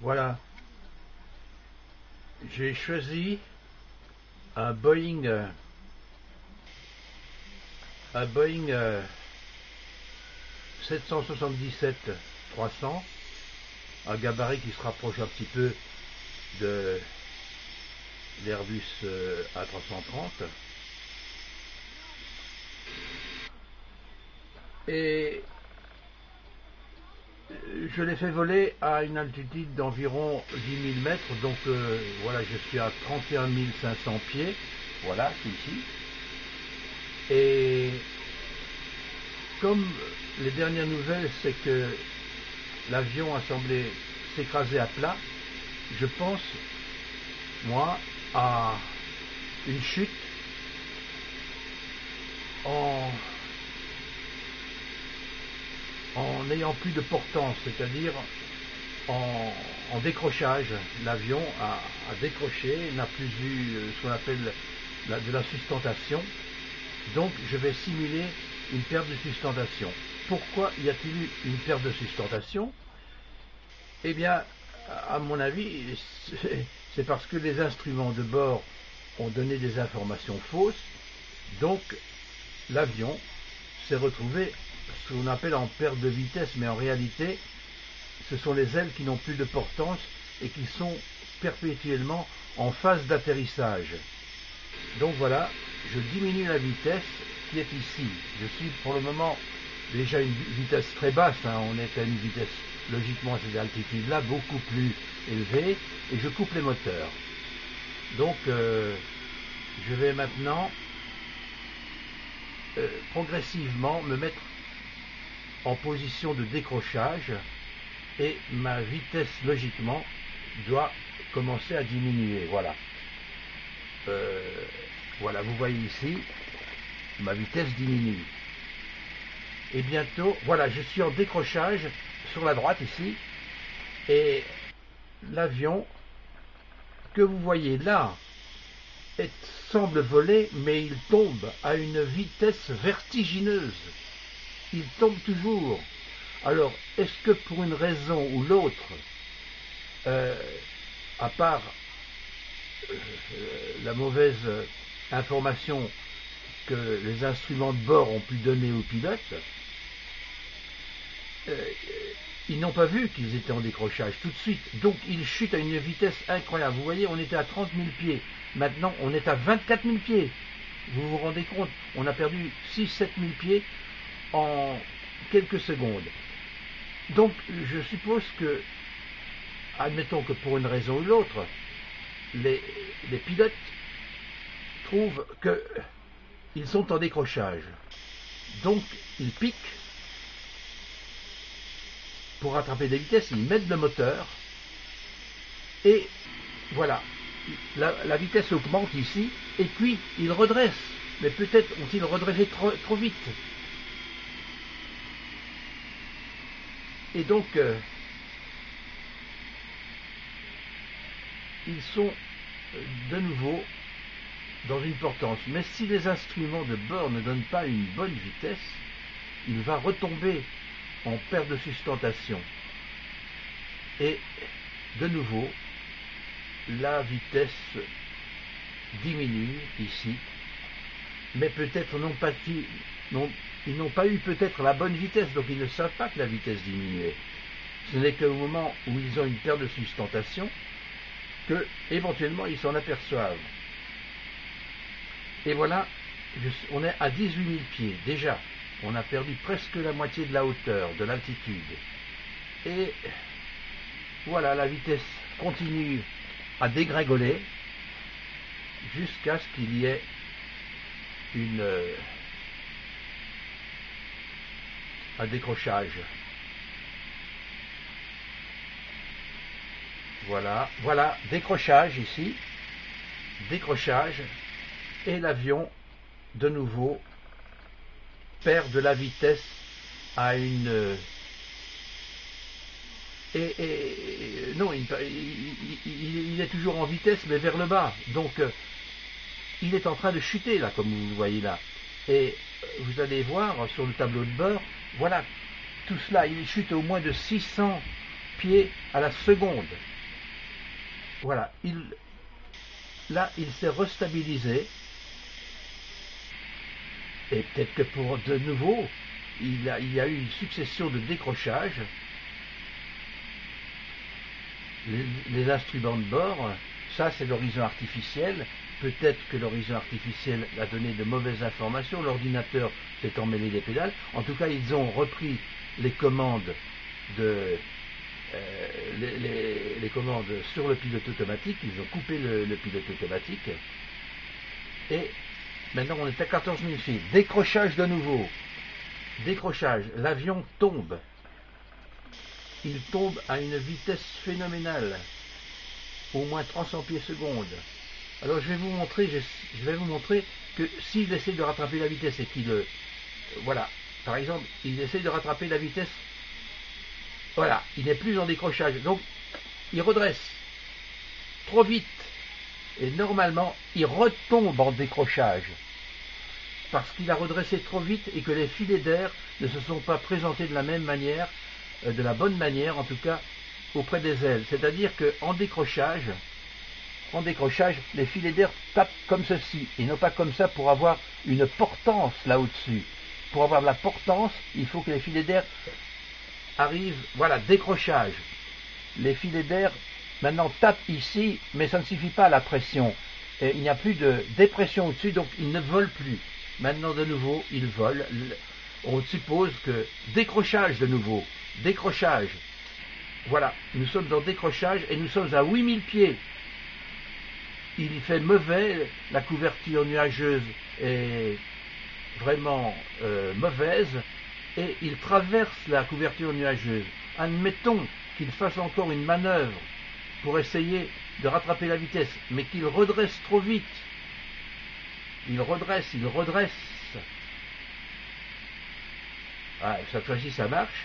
Voilà, j'ai choisi un Boeing, un Boeing 777-300, un gabarit qui se rapproche un petit peu de l'Airbus A330. Et je l'ai fait voler à une altitude d'environ 10 000 mètres, donc voilà, je suis à 31 500 pieds, voilà, c'est ici. Et comme les dernières nouvelles, c'est que l'avion a semblé s'écraser à plat, je pense, moi, à une chute en n'ayant plus de portance, c'est-à-dire en décrochage. L'avion a décroché, n'a plus eu ce qu'on appelle de la sustentation. Donc je vais simuler une perte de sustentation. Pourquoi y a-t-il eu une perte de sustentation? Eh bien, à mon avis, c'est parce que les instruments de bord ont donné des informations fausses. Donc l'avion s'est retrouvé ce qu'on appelle en perte de vitesse, mais en réalité, ce sont les ailes qui n'ont plus de portance et qui sont perpétuellement en phase d'atterrissage. Donc voilà, je diminue la vitesse qui est ici. Je suis pour le moment déjà à une vitesse très basse, hein. On est à une vitesse logiquement à cette altitude-là beaucoup plus élevée, et je coupe les moteurs. Donc je vais maintenant progressivement me mettre en position de décrochage, et ma vitesse logiquement doit commencer à diminuer. Voilà. Voilà, vous voyez ici, ma vitesse diminue. Et bientôt, voilà, je suis en décrochage sur la droite ici, et l'avion que vous voyez là semble voler, mais il tombe à une vitesse vertigineuse. Il tombe toujours. Alors, est-ce que pour une raison ou l'autre, à part la mauvaise information que les instruments de bord ont pu donner aux pilotes, ils n'ont pas vu qu'ils étaient en décrochage tout de suite. Donc ils chutent à une vitesse incroyable. Vous voyez, on était à 30 000 pieds. Maintenant, on est à 24 000 pieds. Vous vous rendez compte? On a perdu 6-7 000 pieds en quelques secondes. Donc je suppose que, admettons que pour une raison ou l'autre, les pilotes trouvent qu'ils sont en décrochage. Donc ils piquent pour rattraper des vitesses, ils mettent le moteur, et voilà, la vitesse augmente ici, et puis ils redressent. Mais peut-être ont-ils redressé trop vite. Et donc, ils sont de nouveau dans une portance. Mais si les instruments de bord ne donnent pas une bonne vitesse, il va retomber en perte de sustentation. Et de nouveau, la vitesse diminue ici. Mais peut-être ils n'ont pas eu peut-être la bonne vitesse, donc ils ne savent pas que la vitesse diminuait. Ce n'est qu'au moment où ils ont une perte de sustentation que, éventuellement, ils s'en aperçoivent. Et voilà, on est à 18 000 pieds, déjà. On a perdu presque la moitié de la hauteur, de l'altitude. Et voilà, la vitesse continue à dégringoler jusqu'à ce qu'il y ait un décrochage. Voilà, voilà, décrochage ici, décrochage, et l'avion, de nouveau, perd de la vitesse à une... non, il est toujours en vitesse, mais vers le bas. Donc, il est en train de chuter, là, comme vous le voyez là. Et vous allez voir sur le tableau de bord, voilà, tout cela, il chute au moins de 600 pieds à la seconde. Voilà, là, il s'est restabilisé. Et peut-être que pour de nouveau, il y a eu une succession de décrochages. Les instruments de bord, ça c'est l'horizon artificiel. Peut-être que l'horizon artificiel a donné de mauvaises informations, l'ordinateur s'est emmêlé des pédales. En tout cas, ils ont repris les commandes les commandes sur le pilote automatique, ils ont coupé le pilote automatique. Et maintenant on est à 14 000 pieds. Décrochage de nouveau. Décrochage, l'avion tombe. Il tombe à une vitesse phénoménale, au moins 300 pieds secondes. Alors je vais vous montrer que s'il essaie de rattraper la vitesse et voilà, par exemple, il essaie de rattraper la vitesse, voilà, il n'est plus en décrochage, donc il redresse trop vite et normalement il retombe en décrochage parce qu'il a redressé trop vite et que les filets d'air ne se sont pas présentés de la même manière, de la bonne manière en tout cas auprès des ailes. C'est-à-dire qu'en décrochage, les filets d'air tapent comme ceci et non pas comme ça pour avoir une portance là au-dessus. Pour avoir de la portance, il faut que les filets d'air arrivent, voilà, décrochage. Les filets d'air maintenant tapent ici, mais ça ne suffit pas à la pression. Et il n'y a plus de dépression au-dessus, donc ils ne volent plus. Maintenant de nouveau, ils volent. On suppose que décrochage de nouveau, décrochage. Voilà, nous sommes en décrochage et nous sommes à 8000 pieds. Il fait mauvais, la couverture nuageuse est vraiment mauvaise et il traverse la couverture nuageuse. Admettons qu'il fasse encore une manœuvre pour essayer de rattraper la vitesse, mais qu'il redresse trop vite. Il redresse. Ah, cette fois-ci ça marche.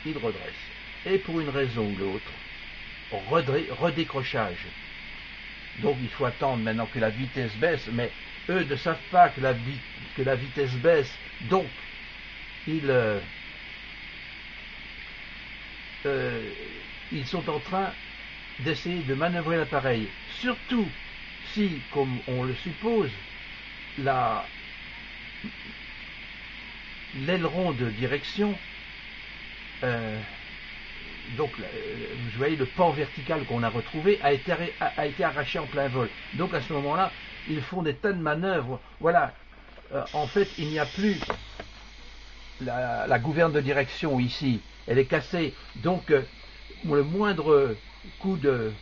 Il redresse. Et pour une raison ou l'autre, redécrochage. Donc il faut attendre maintenant que la vitesse baisse, mais eux ne savent pas que la vitesse baisse, donc ils sont en train d'essayer de manœuvrer l'appareil. Surtout si, comme on le suppose, l'aileron de direction, donc vous voyez le pan vertical qu'on a retrouvé a été arraché en plein vol. Donc à ce moment-là, ils font des tas de manœuvres. Voilà, en fait, il n'y a plus la gouverne de direction ici, elle est cassée. Donc le moindre coup de,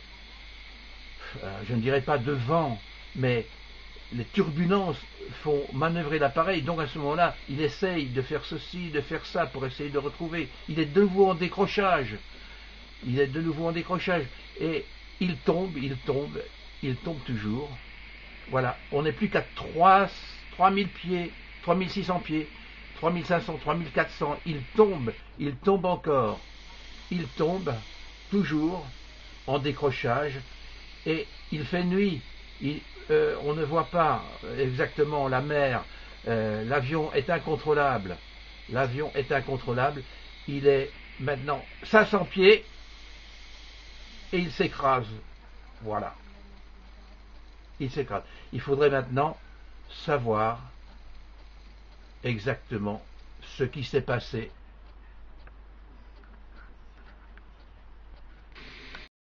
je ne dirais pas de vent, mais les turbulences font manœuvrer l'appareil, donc à ce moment-là, il essaye de faire ceci, de faire ça pour essayer de retrouver. Il est de nouveau en décrochage. Et il tombe toujours. Voilà, on n'est plus qu'à 3000 pieds, 3600 pieds, 3500, 3400. Il tombe encore. Il tombe toujours en décrochage et il fait nuit. On ne voit pas exactement la mer, l'avion est incontrôlable, il est maintenant 500 pieds et il s'écrase, voilà, il s'écrase. Il faudrait maintenant savoir exactement ce qui s'est passé